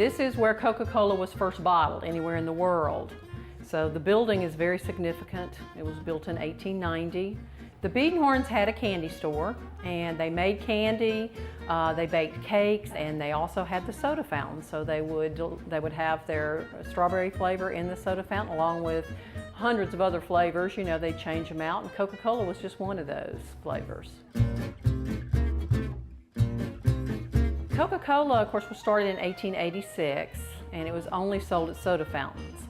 This is where Coca-Cola was first bottled anywhere in the world. So the building is very significant. It was built in 1890. The Biedenharns had a candy store, and they made candy, they baked cakes, and they also had the soda fountain. So they would have their strawberry flavor in the soda fountain along with hundreds of other flavors. You know, they'd change them out, and Coca-Cola was just one of those flavors. Coca-Cola, of course, was started in 1886, and it was only sold at soda fountains.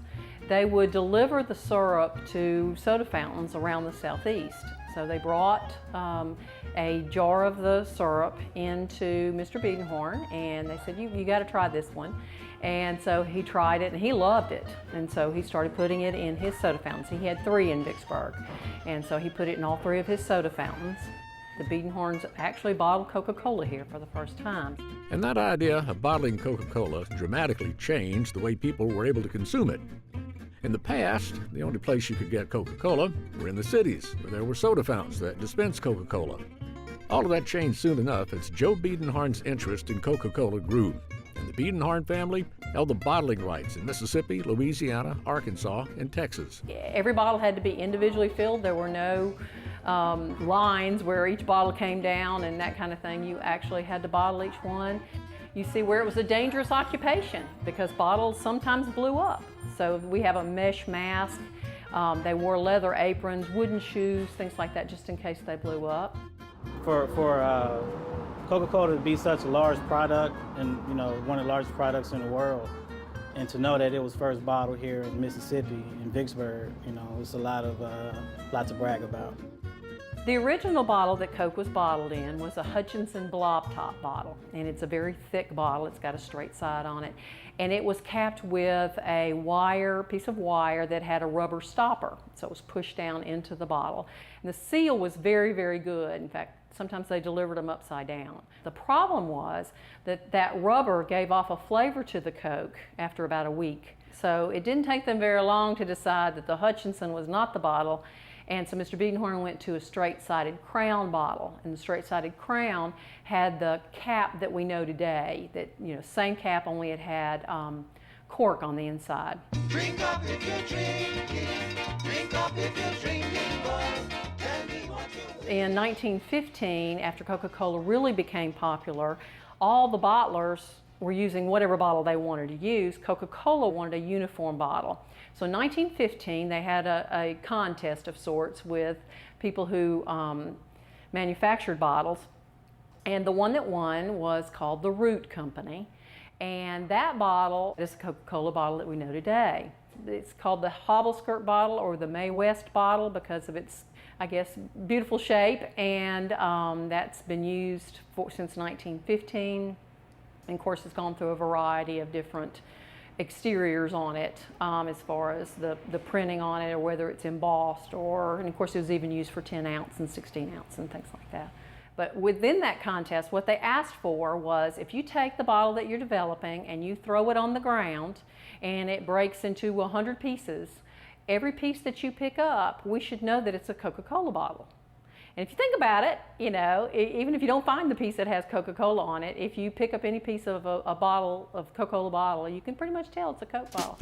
They would deliver the syrup to soda fountains around the southeast. So they brought a jar of the syrup into Mr. Biedenharn, and they said, you got to try this one. And so he tried it, and he loved it. And so he started putting it in his soda fountains. He had 3 in Vicksburg, and so he put it in all 3 of his soda fountains. The Biedenharns actually bottled Coca-Cola here for the first time. And that idea of bottling Coca-Cola dramatically changed the way people were able to consume it. In the past, the only place you could get Coca-Cola were in the cities, where there were soda fountains that dispensed Coca-Cola. All of that changed soon enough as Joe Biedenharn's interest in Coca-Cola grew, and the Biedenharn family held the bottling rights in Mississippi, Louisiana, Arkansas, and Texas. Every bottle had to be individually filled. There were no lines where each bottle came down and that kind of thing. You actually had to bottle each one. You see where it was a dangerous occupation because bottles sometimes blew up. So we have a mesh mask. They wore leather aprons, wooden shoes, things like that, just in case they blew up. For Coca-Cola to be such a large product, and one of the largest products in the world, and to know that it was first bottled here in Mississippi, in Vicksburg, it's a lot to brag about. The original bottle that Coke was bottled in was a Hutchinson blob top bottle, and it's a very thick bottle. It's got a straight side on it, and it was capped with a piece of wire that had a rubber stopper, so it was pushed down into the bottle. And the seal was very, very good. In fact, sometimes they delivered them upside down. The problem was that rubber gave off a flavor to the Coke after about a week. So it didn't take them very long to decide that the Hutchinson was not the bottle. And so Mr. Biedenharn went to a straight-sided crown bottle, and the straight-sided crown had the cap that we know today. That same cap, only it had cork on the inside. Drink up if you're drinking. Drink up if you're drinking, boys. Tell me what you think. In 1915, after Coca-Cola really became popular, all the bottlers were using whatever bottle they wanted to use. Coca-Cola wanted a uniform bottle. So in 1915, they had a contest of sorts with people who manufactured bottles. And the one that won was called the Root Company. And that bottle is a Coca-Cola bottle that we know today. It's called the Hobble Skirt bottle or the Mae West bottle because of its, I guess, beautiful shape. And that's been used since 1915. And of course, it's gone through a variety of different exteriors on it as far as the printing on it or whether it's embossed and of course it was even used for 10 ounce and 16 ounce and things like that. But within that contest, what they asked for was if you take the bottle that you're developing and you throw it on the ground and it breaks into 100 pieces, every piece that you pick up, we should know that it's a Coca-Cola bottle. And if you think about it, even if you don't find the piece that has Coca-Cola on it, if you pick up any piece of a bottle of Coca-Cola bottle, you can pretty much tell it's a Coke bottle.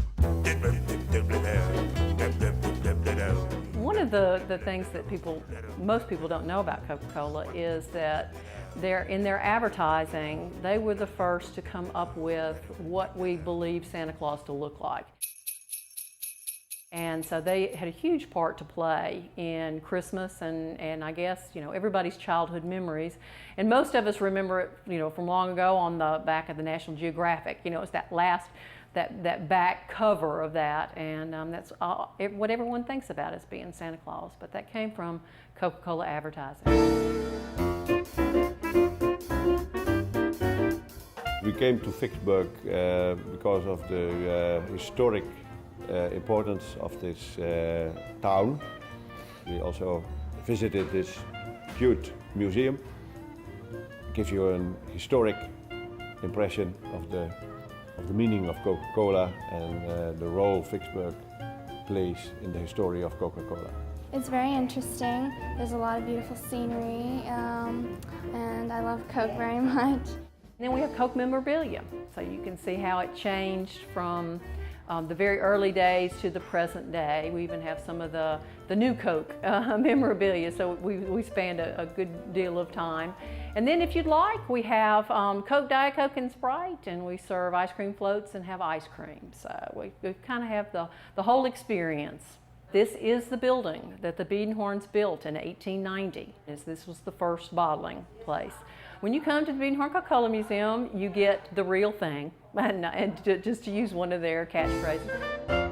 One of the things that most people don't know about Coca-Cola is that in their advertising, they were the first to come up with what we believe Santa Claus to look like. And so they had a huge part to play in Christmas and I guess, everybody's childhood memories. And most of us remember it, from long ago on the back of the National Geographic. It's that back cover of that. And that's what everyone thinks about as being Santa Claus. But that came from Coca-Cola advertising. We came to Vicksburg because of the historic importance of this town. We also visited this huge museum. It gives you an historic impression of the meaning of Coca-Cola and the role Vicksburg plays in the history of Coca-Cola. It's very interesting. There's a lot of beautiful scenery and I love Coke very much. And then we have Coke memorabilia, so you can see how it changed from the very early days to the present day. We even have some of the new Coke memorabilia, so we spanned a good deal of time. And then if you'd like, we have Coke, Diet Coke, and Sprite, and we serve ice cream floats and have ice cream. So we kind of have the whole experience. This is the building that the Biedenharns built in 1890. This was the first bottling place. When you come to the Biedenharn Coca-Cola Museum, you get the real thing, and just to use one of their catchphrases.